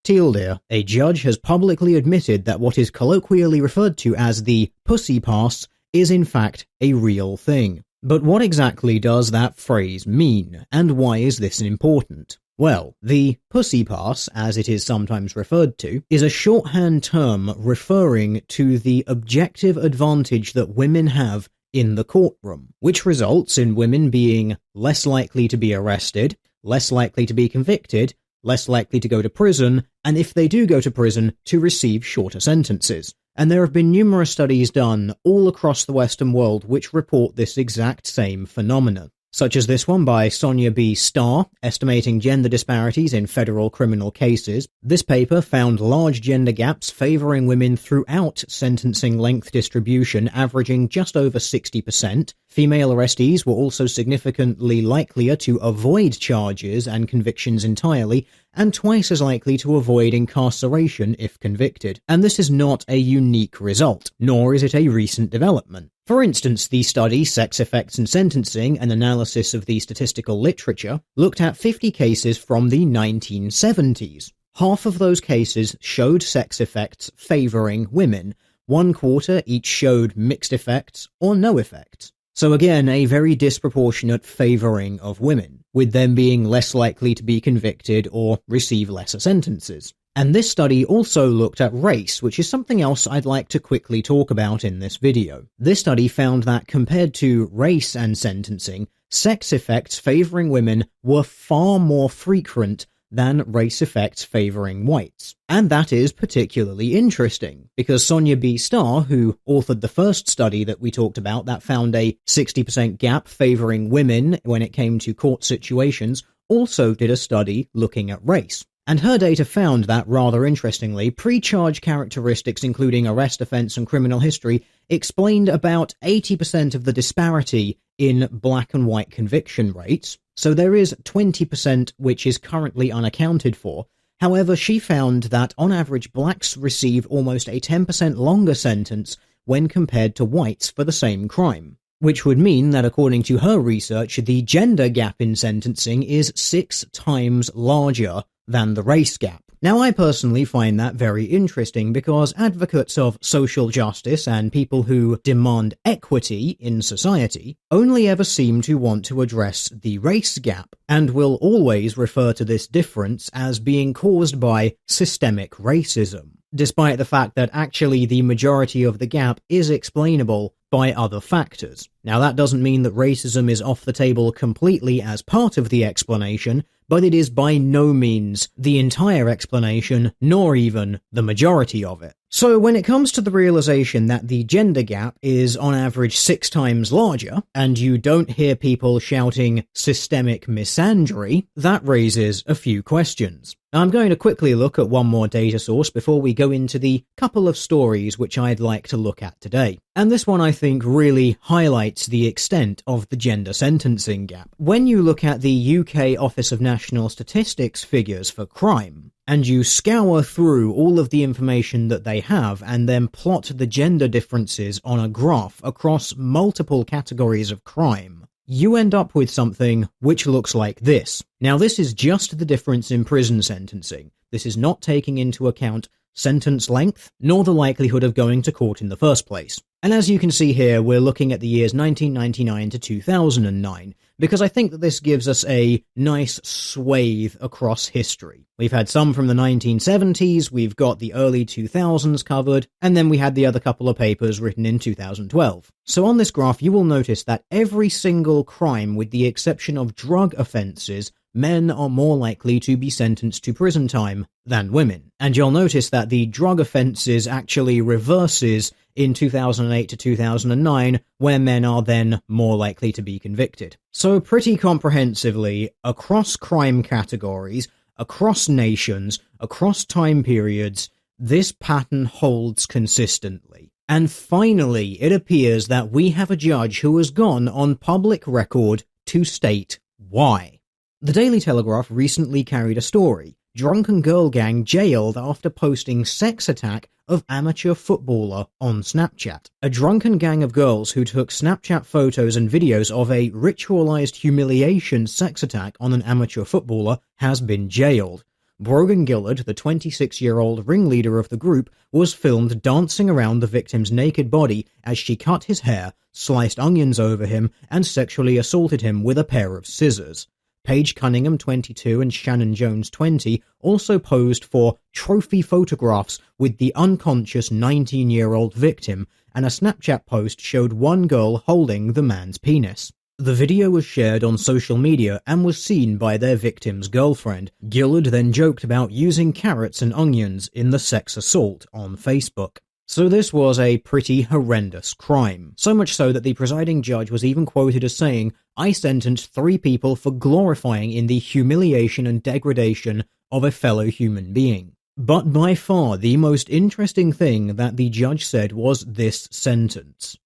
Teal dear, a judge has publicly admitted that what is colloquially referred to as the pussy pass is in fact a real thing. But what exactly does that phrase mean, and why is this important? Well, the pussy pass, as it is sometimes referred to, is a shorthand term referring to the objective advantage that women have in the courtroom, which results in women being less likely to be arrested, less likely to be convicted, less likely to go to prison, and if they do go to prison, to receive shorter sentences. And there have been numerous studies done all across the Western world which report this exact same phenomenon, such as this one by Sonia B. Starr, estimating gender disparities in federal criminal cases. This paper found large gender gaps favoring women throughout sentencing length distribution, averaging just over 60%. Female arrestees were also significantly likelier to avoid charges and convictions entirely, and twice as likely to avoid incarceration if convicted. And this is not a unique result, nor is it a recent development. For instance, the study Sex Effects in Sentencing, an analysis of the statistical literature, looked at 50 cases from the 1970s. Half of those cases showed sex effects favoring women. 1/4 each showed mixed effects or no effects. So again, a very disproportionate favoring of women, with them being less likely to be convicted or receive lesser sentences. And this study also looked at race, which is something else I'd like to quickly talk about in this video. This study found that compared to race and sentencing, sex effects favoring women were far more frequent than race effects favoring whites. And that is particularly interesting, because Sonia B. Starr, who authored the first study that we talked about that found a 60% gap favoring women when it came to court situations, also did a study looking at race. And her data found that, rather interestingly, pre-charge characteristics including arrest offense and criminal history explained about 80% of the disparity in black and white conviction rates, so there is 20% which is currently unaccounted for. However, she found that on average blacks receive almost a 10% longer sentence when compared to whites for the same crime, which would mean that according to her research, the gender gap in sentencing is 6 times larger than the race gap. Now, I personally find that very interesting because advocates of social justice and people who demand equity in society only ever seem to want to address the race gap and will always refer to this difference as being caused by systemic racism, despite the fact that actually the majority of the gap is explainable by other factors. Now, that doesn't mean that racism is off the table completely as part of the explanation, but it is by no means the entire explanation, nor even the majority of it. So when it comes to the realization that the gender gap is on average 6 times larger, and you don't hear people shouting systemic misandry, that raises a few questions. I'm going to quickly look at one more data source before we go into the couple of stories which I'd like to look at today. And this one I think really highlights the extent of the gender sentencing gap. When you look at the UK Office of National Statistics figures for crime, and you scour through all of the information that they have and then plot the gender differences on a graph across multiple categories of crime, you end up with something which looks like this. Now, this is just the difference in prison sentencing. This is not taking into account sentence length, nor the likelihood of going to court in the first place. And as you can see here, we're looking at the years 1999 to 2009, because I think that this gives us a nice swathe across history. We've had some from the 1970s, we've got the early 2000s covered, and then we had the other couple of papers written in 2012. So on this graph, you will notice that every single crime, with the exception of drug offences, men are more likely to be sentenced to prison time than women. And you'll notice that the drug offences actually reverses in 2008 to 2009, where men are then more likely to be convicted. So pretty comprehensively, across crime categories, across nations, across time periods, this pattern holds consistently. And finally, it appears that we have a judge who has gone on public record to state why. The Daily Telegraph recently carried a story: drunken girl gang jailed after posting sex attack of amateur footballer on Snapchat. A drunken gang of girls who took Snapchat photos and videos of a ritualized humiliation sex attack on an amateur footballer has been jailed. Brogan Gillard, the 26-year-old ringleader of the group, was filmed dancing around the victim's naked body as she cut his hair, sliced onions over him, and sexually assaulted him with a pair of scissors. Paige Cunningham, 22, and Shannon Jones, 20, also posed for trophy photographs with the unconscious 19-year-old victim, and a Snapchat post showed one girl holding the man's penis. The video was shared on social media and was seen by their victim's girlfriend. Gillard then joked about using carrots and onions in the sex assault on Facebook. So this was a pretty horrendous crime, so much so that the presiding judge was even quoted as saying, "I sentenced 3 people for glorifying in the humiliation and degradation of a fellow human being." But by far the most interesting thing that the judge said was this sentence.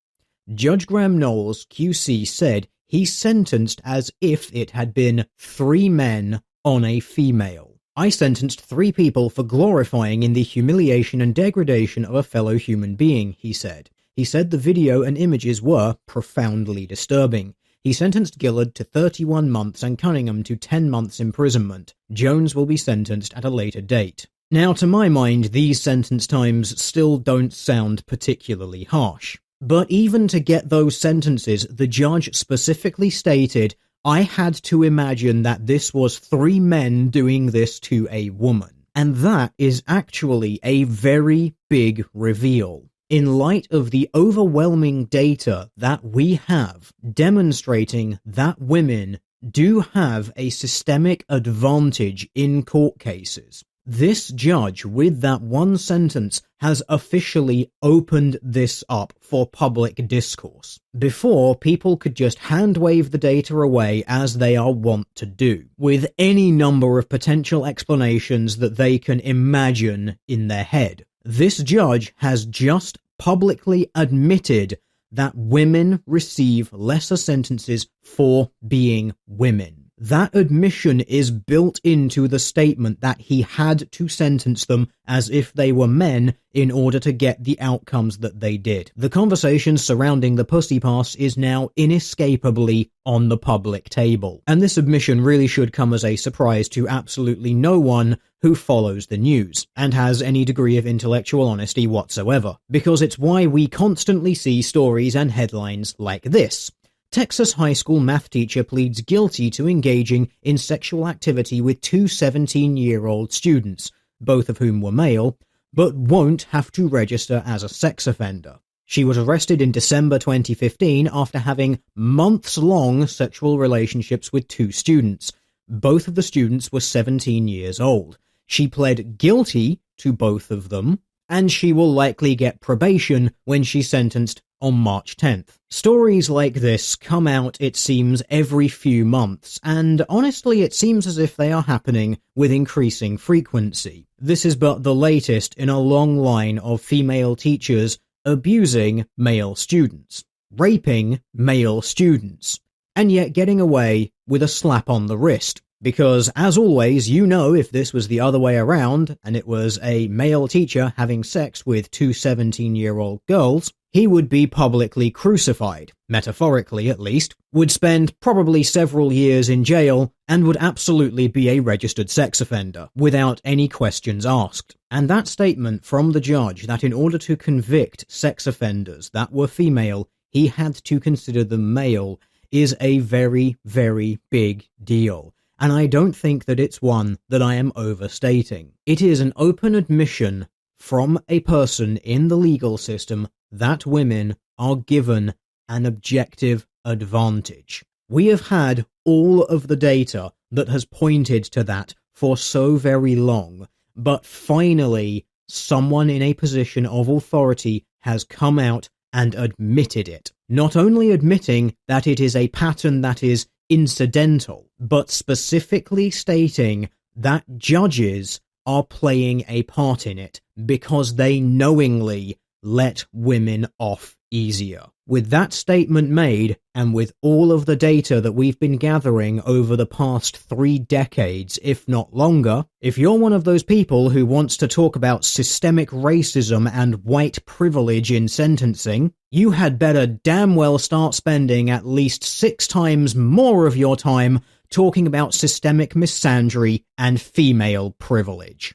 Judge Graham Knowles, QC, said he sentenced as if it had been 3 men on a female. "I sentenced 3 people for glorifying in the humiliation and degradation of a fellow human being," he said. He said the video and images were profoundly disturbing. He sentenced Gillard to 31 months and Cunningham to 10 months imprisonment. Jones will be sentenced at a later date. Now, to my mind, these sentence times still don't sound particularly harsh. But even to get those sentences, the judge specifically stated, "I had to imagine that this was 3 men doing this to a woman." And that is actually a very big reveal. In light of the overwhelming data that we have demonstrating that women do have a systemic advantage in court cases, this judge, with that one sentence, has officially opened this up for public discourse. Before, people could just hand-wave the data away as they are wont to do, with any number of potential explanations that they can imagine in their head. This judge has just publicly admitted that women receive lesser sentences for being women. That admission is built into the statement that he had to sentence them as if they were men in order to get the outcomes that they did. The conversation surrounding the pussy pass is now inescapably on the public table, and this admission really should come as a surprise to absolutely no one who follows the news and has any degree of intellectual honesty whatsoever, because it's why we constantly see stories and headlines like this. Texas high school math teacher pleads guilty to engaging in sexual activity with 2 17-year-old students, both of whom were male, but won't have to register as a sex offender. She was arrested in December 2015 after having months-long sexual relationships with 2 students. Both of the students were 17 years old. She pled guilty to both of them, and she will likely get probation when she's sentenced on March 10th. Stories like this come out, it seems, every few months, and honestly it seems as if they are happening with increasing frequency. This is but the latest in a long line of female teachers abusing male students, raping male students, and yet getting away with a slap on the wrist. Because, as always, you know if this was the other way around, and it was a male teacher having sex with 2 17-year-old girls, he would be publicly crucified, metaphorically at least, would spend probably several years in jail, and would absolutely be a registered sex offender, without any questions asked. And that statement from the judge that in order to convict sex offenders that were female, he had to consider them male, is a very, very big deal. And I don't think that it's one that I am overstating. It is an open admission from a person in the legal system that women are given an objective advantage. We have had all of the data that has pointed to that for so very long, but finally someone in a position of authority has come out and admitted it. Not only admitting that it is a pattern that is incidental, but specifically stating that judges are playing a part in it because they knowingly let women off easier. With that statement made, and with all of the data that we've been gathering over the past 3 decades, if not longer, if you're one of those people who wants to talk about systemic racism and white privilege in sentencing, you had better damn well start spending at least 6 times more of your time talking about systemic misandry and female privilege.